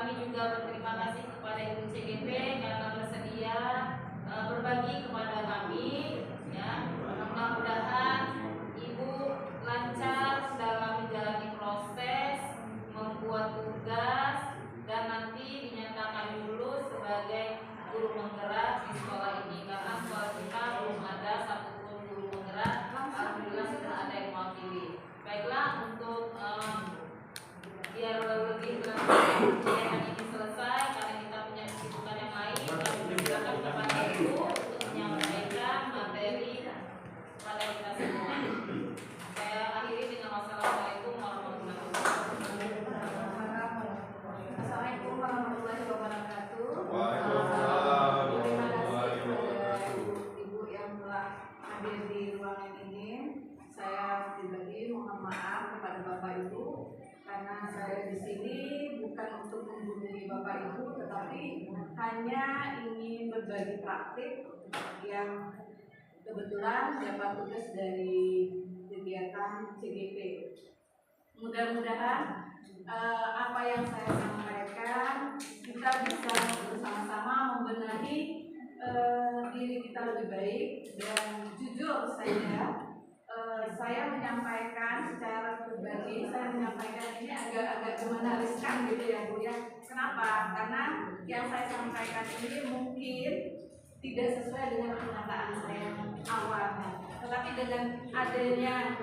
kami juga berterima kasih kepada Ibu CGP karena bersedia berbagi kepada kami. Ya, mudah-mudahan Ibu lancar dalam menjalani proses, membuat tugas, dan nanti dinyatakan lulus sebagai guru penggerak di sekolah ini. Karena sekolah kita belum ada satupun guru penggerak, alhamdulillah sudah ada yang mewakili. Baiklah, untuk biar lebih kegiatan ini selesai karena kita punya kesibukan yang lain, kami persilakan kepada Ibu untuk menyampaikan materi pada kita semua. Saya akhiri dengan wassalamualaikum warahmatullahi wabarakatuh. Assalamualaikum warahmatullahi wabarakatuh. Waalaikumsalam Terima kasih warahmatullahi kepada wabarakatuh. Ibu yang telah hadir di ruangan ini. Saya pribadi mohon maaf kepada Bapak Ibu karena saya di sini bukan untuk menghubungi Bapak Ibu, tetapi hanya ingin berbagi praktik yang kebetulan dapat tugas dari kegiatan CGP. Mudah-mudahan apa yang saya sampaikan kita bisa bersama-sama membenahi diri kita lebih baik. Dan jujur saya menyampaikan secara pribadi, saya menyampaikan ini agak gimana riskan gitu ya Bu ya. Kenapa? Karena yang saya sampaikan ini mungkin tidak sesuai dengan pernyataan saya yang awal. Tetapi dengan adanya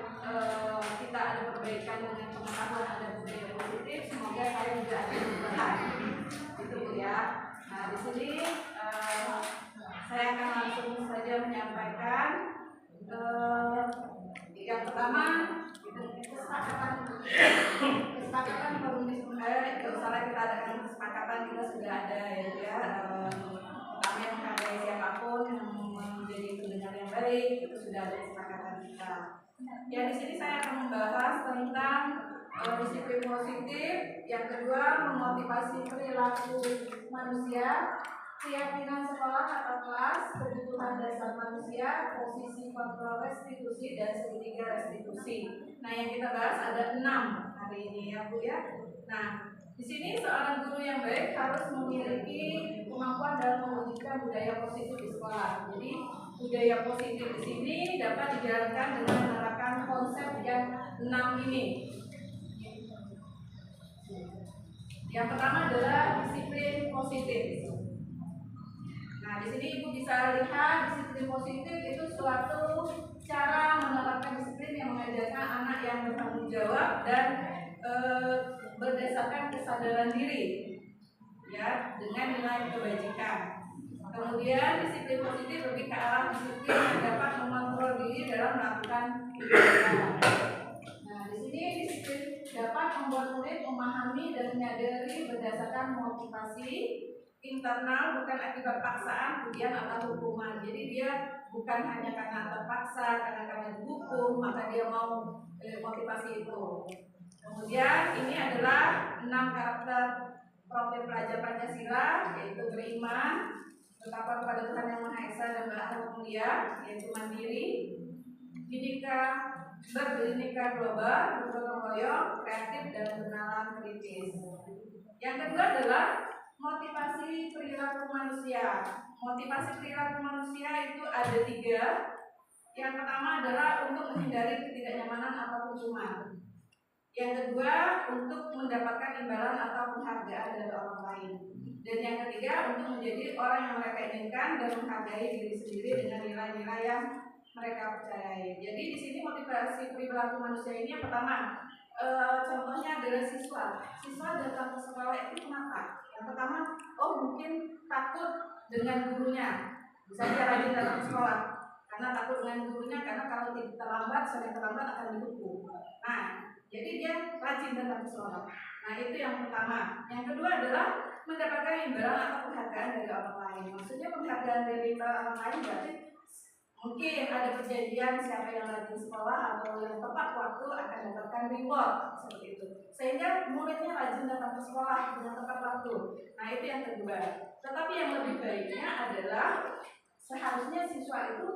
kita ada perbaikan dengan pengetahuan ada budaya positif, semoga saya juga ada perubahan. Itu Bu ya. Nah di sini saya akan langsung saja menyampaikan yang pertama kesepakatan perumis misalnya kita adakan kesepakatan kita sudah ada ya pertama yang menghargai siapapun yang menjadi pendengar yang baik itu sudah ada kesepakatan kita. Ya di sini saya akan membahas tentang disiplin positif, yang kedua memotivasi perilaku manusia, keyakinan sekolah atau kelas, kebutuhan dasar manusia, posisi kontrol restitusi, dan segitiga restitusi. Nah yang kita bahas ada 6 hari ini ya Bu ya. Nah di sini seorang guru yang baik harus memiliki kemampuan dalam mewujudkan budaya positif di sekolah. Jadi budaya positif di sini dapat dijalankan dengan menerapkan konsep yang 6 ini. Yang pertama adalah disiplin positif. Nah, di sini Ibu bisa lihat disiplin positif itu suatu cara menerapkan disiplin yang mengajarkan anak yang bertanggung jawab dan berdasarkan kesadaran diri, ya, dengan nilai kebajikan. Kemudian disiplin positif lebih ke arah disiplin yang dapat mengontrol diri dalam melakukan kegiatan. Nah, di sini disiplin dapat membuat murid memahami dan menyadari berdasarkan motivasi internal, bukan akibat paksaan, ujian atau hukuman. Jadi dia bukan hanya karena terpaksa, karena dihukum, maka dia mau motivasi itu. Kemudian ini adalah 6 karakter profil pelajar Pancasila, yaitu beriman, bertakwa kepada Tuhan Yang Maha Esa dan berakhlak mulia, yaitu mandiri, berbhinneka global, bergotong royong, kreatif, dan bernalar kritis. Yang kedua adalah motivasi perilaku manusia. Motivasi perilaku manusia itu ada 3. Yang pertama adalah untuk menghindari ketidaknyamanan atau hukuman. Yang kedua untuk mendapatkan imbalan atau penghargaan dari orang lain. Dan yang ketiga untuk menjadi orang yang mereka inginkan dan menghargai diri sendiri dengan nilai-nilai yang mereka percayai. Jadi di sini motivasi perilaku manusia ini yang pertama, contohnya adalah siswa datang ke sekolah itu kenapa? Yang pertama, mungkin takut dengan gurunya, bisa dia rajin datang ke sekolah karena takut dengan gurunya, karena kalau sering terlambat akan dihukum. Nah, jadi dia rajin datang ke sekolah. Nah itu yang pertama. Yang kedua adalah mendapatkan imbalan atau penghargaan dari orang lain. Maksudnya penghargaan dari orang lain berarti mungkin ada perjanjian siapa yang rajin sekolah atau yang tepat waktu akan mendapatkan reward seperti itu. Sehingga muridnya rajin datang ke sekolah dengan tepat waktu. Nah itu yang kedua. Tetapi yang lebih baiknya adalah seharusnya siswa itu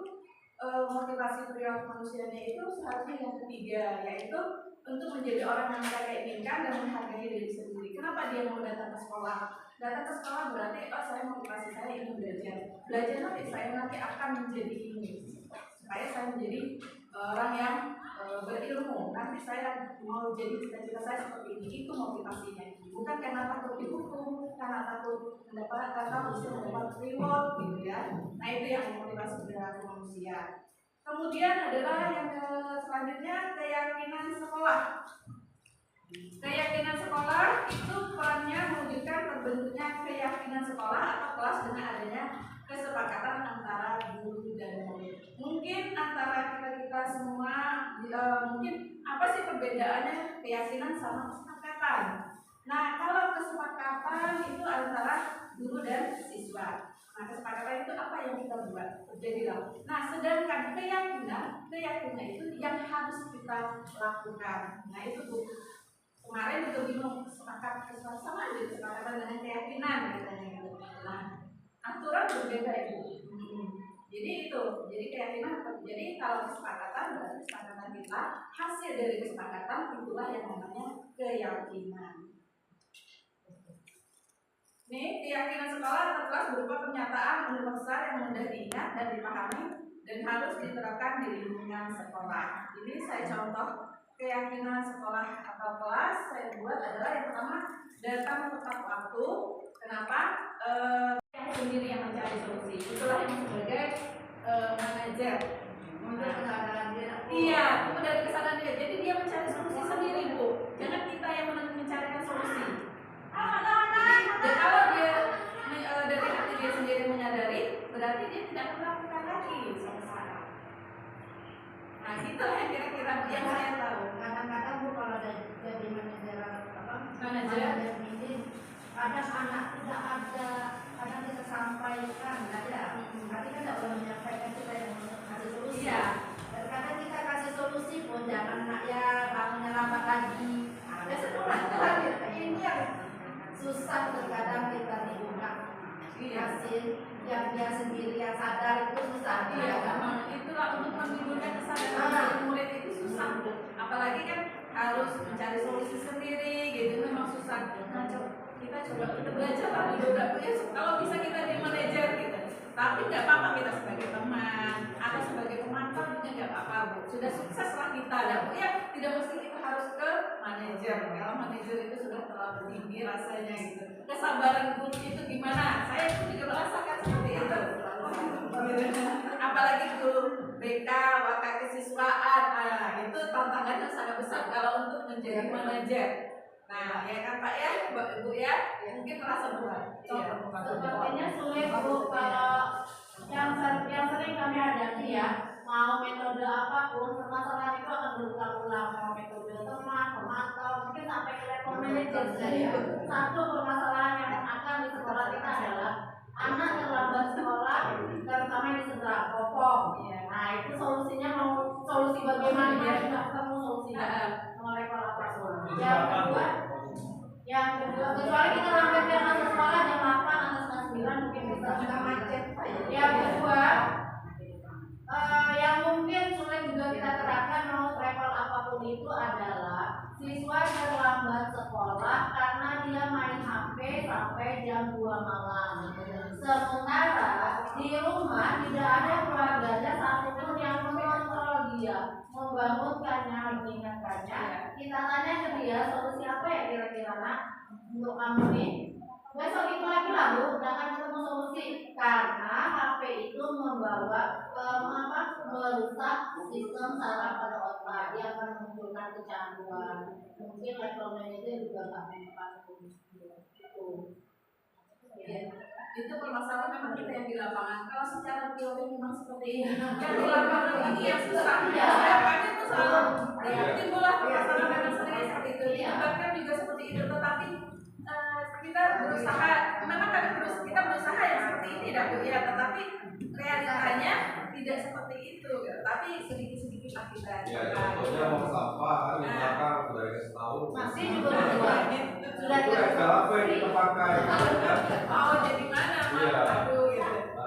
motivasi perilaku manusianya itu seharusnya yang ketiga, yaitu untuk menjadi orang yang mereka inginkan dan menghargai diri sendiri. Kenapa dia mau datang ke sekolah? Datang ke sekolah berarti saya motivasi saya ingin belajar. Belajar nanti saya nanti akan menjadi ini supaya saya menjadi orang yang berilmu. Nanti saya mau jadi cita-cita saya seperti ini. Itu motivasinya. Bukan karena takut dihukum, karena takut bisa mendapat reward gitu ya. Nah itu yang memotivasi perilaku manusia. Kemudian adalah yang selanjutnya keyakinan sekolah. Keyakinan sekolah itu perannya mewujudkan terbentuknya keyakinan sekolah atau kelas dengan adanya kesepakatan antara guru dan murid. Mungkin antara kita semua mungkin apa sih perbedaannya keyakinan sama kesepakatan? Nah kalau kesepakatan itu antara guru dan siswa. Nah kesepakatan itu apa yang kita buat terjadilah. Nah sedangkan keyakinan itu yang harus kita lakukan. Nah itu kemarin itu bingung sepakat sama aja kesepakatan dengan keyakinan katanya gitu. Nah aturan berbeda itu. Jadi itu, jadi keyakinan. Jadi kalau kesepakatan berarti kesepakatan kita hasil dari kesepakatan itulah yang namanya keyakinan. Nih, keyakinan sekolah atau kelas berupa pernyataan universal yang mudah diingat dan dipahami dan harus diterapkan di lingkungan sekolah. Ini saya contoh keyakinan sekolah atau kelas saya buat adalah yang pertama datang tepat waktu. Kenapa? Yang sendiri yang mencari solusi. Itulah yang sebagai manajer. Muncul kesadaran dia. Iya, itu dari kesadaran dia. Jadi dia mencari solusi sendiri, Bu. Jangan kita yang mencarikan solusi. Dan kalau dia dari hati dia sendiri menyadari, berarti dia tidak melakukan lagi sampai sekarang. Nah, itulah yang kira-kira yang saya tahu. Kadang-kadang Bu kalau jadi manajer ini ada anak tidak ada, kadang kita sampaikan ada, tapi kan tidak boleh menyampaikan kita yang kasih solusi. Iya. Kadang kita kasih solusi pun jangan nak ya bangunnya lambat lagi. Ada sekolah ini yang susah terkadang kita dibuka hasil yang dia sendiri yang sadar itu susah. Iya, itulah untuk menimbulkan kesadaran murid itu susah. Apalagi kan harus mencari solusi sendiri, gitu memang susah. Nah, kita belajar lah beberapa ya. Kalau bisa kita di manajer gitu. Tapi nggak apa-apa kita sebagai teman atau sebagai pemantau juga nggak apa-apa, Bu. Sudah sukses lah kita. Dan ya tidak mesti kita harus ke manajer. Kalau manajer itu sudah terlalu tinggi rasanya gitu. Kesabaran guru itu gimana? Saya itu juga merasakan seperti itu. Apalagi guru BK, wakil kesiswaan, itu tantangannya sangat besar kalau untuk menjadi manajer. Nah, ya kan Pak ya, Ibu ya, mungkin merasa berat. Sepertinya sulit Bu kalau yang sering kami hadapi ya, mau metode apapun permasalahan itu akan berulang-ulang, mau metode teman, pemantau, mungkin sampai ke level manajer. Jadi satu permasalahan yang akan di sekolah kita adalah anak terlambat sekolah, terutama di sebelah popok. Nah itu solusinya mau solusi bagaimana ya tidak ketemu solusinya mau level apapun. Yang kedua kecuali kita lambat dengan sekolah jam 8 atau jam 9 mungkin bisa kita macet. Yang kedua yang mungkin sulit juga kita terapkan mau level apapun itu adalah siswa terlambat sekolah karena dia main HP sampai jam 2 malam. Sementara di rumah tidak ada keluarganya satupun yang mengontrol dia, membangunkannya, mengingatkannya. Kita tanya ke dia solusi apa ya kira-kira nak untuk kamu nih. Besok itu lagi lah Bu, akan ketemu solusi karena HP itu membawa merusak sistem saraf pada otak, dia akan memunculkan kecanduan. Mungkin level manager juga nggak mempan itu. Itu permasalahan memang kita yang di lapangan. Kalau secara teori memang seperti ini. Yang di lapangan ini yang susah. Ya, kami itu selalu timbullah permasalahan memang sendiri seperti itu. Bahkan juga seperti itu. Tetapi kita berusaha, memang kita berusaha yang seperti ini, dah Bu ya. Tetapi realitanya tidak seperti itu. Tapi sedikit-sedikit lah kita. Ya, contohnya mau sampah kan di belakang sudah dikasih tahu. Masih juga sudah Itu Excel apa yang kita pakai? Mau jadi mana? Iya. Aduh gitu.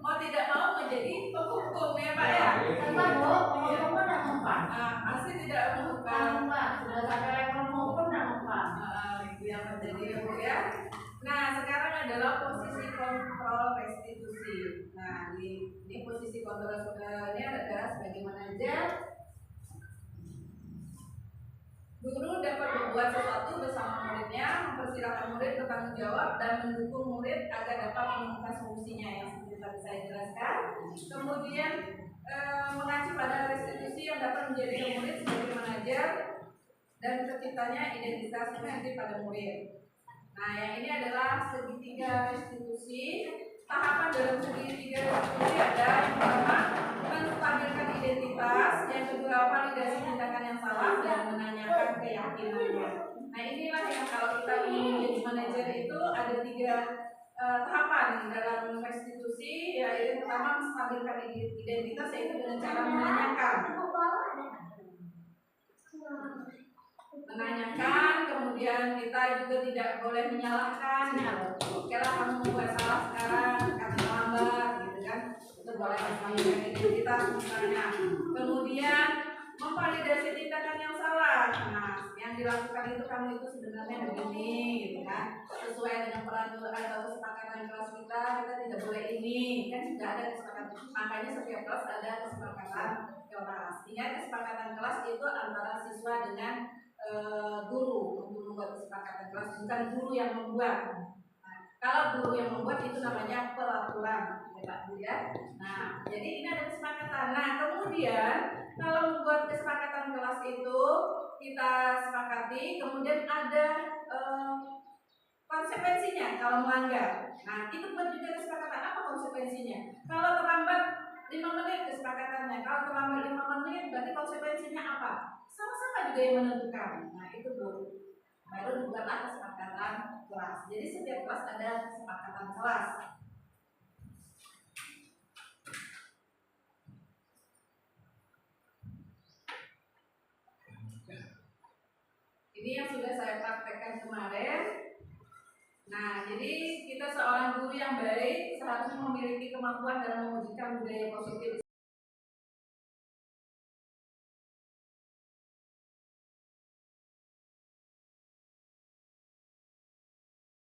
Mau tidak mau menjadi penghukum ya Pak ya. Tetap Bu, ngomong-ngomong dan mempan. Masih tidak menghukum. adalah posisi kontrol restitusi. Nah, ini posisi kontrol ini adalah sebagai manajer. Guru dapat berbuat sesuatu bersama muridnya, mempersilahkan murid bertanggung jawab dan mendukung murid agar dapat menemukan solusinya yang seperti tadi saya jelaskan. Kemudian mengacu pada restitusi yang dapat menjadi murid sebagai manajer dan terciptanya identitas nanti pada murid. Nah, yang ini adalah segitiga restitusi. Tahapan dalam segitiga restitusi ada yang pertama menstabilkan identitas, yang kedua validasi tindakan yang salah dan menanyakan keyakinannya. Nah, inilah yang kalau kita ingin menjadi manajer itu ada 3 tahapan dalam restitusi, yaitu pertama menstabilkan identitas yaitu dengan cara menanyakan, kemudian kita juga tidak boleh menyalahkan. Kalau kamu membuat salah sekarang karena terlambat, gitu kan? Itu boleh menstabilkan identitas misalnya. Kemudian memvalidasi tindakan yang salah. Nah, yang dilakukan itu kamu itu sebenarnya begini, gitu kan? Sesuai dengan peraturan atau kesepakatan kelas kita tidak boleh ini. Kan sudah ada kesepakatan. Makanya setiap kelas ada kesepakatan kelas. Ingat, kesepakatan kelas itu antara siswa dengan guru untuk membuat kesepakatan kelas, bukan guru yang membuat. Nah, kalau guru yang membuat itu namanya peraturan, ya Pak Bu ya. Nah, jadi ini ada kesepakatan. Nah, kemudian kalau membuat kesepakatan kelas itu kita sepakati, kemudian ada konsekuensinya kalau melanggar. Nah, itu buat juga kesepakatan. Apa konsekuensinya? Kalau terlambat 5 menit kesepakatannya, kalau terlambat 5 menit berarti konsekuensinya apa? Sama-sama juga yang menentukan. Nah, itu baru dibuatlah kesepakatan kelas. Jadi setiap kelas ada kesepakatan kelas. Ini yang sudah saya praktekkan kemarin. Nah, jadi kita seorang guru yang baik seharusnya memiliki kemampuan dalam mewujudkan budaya positif di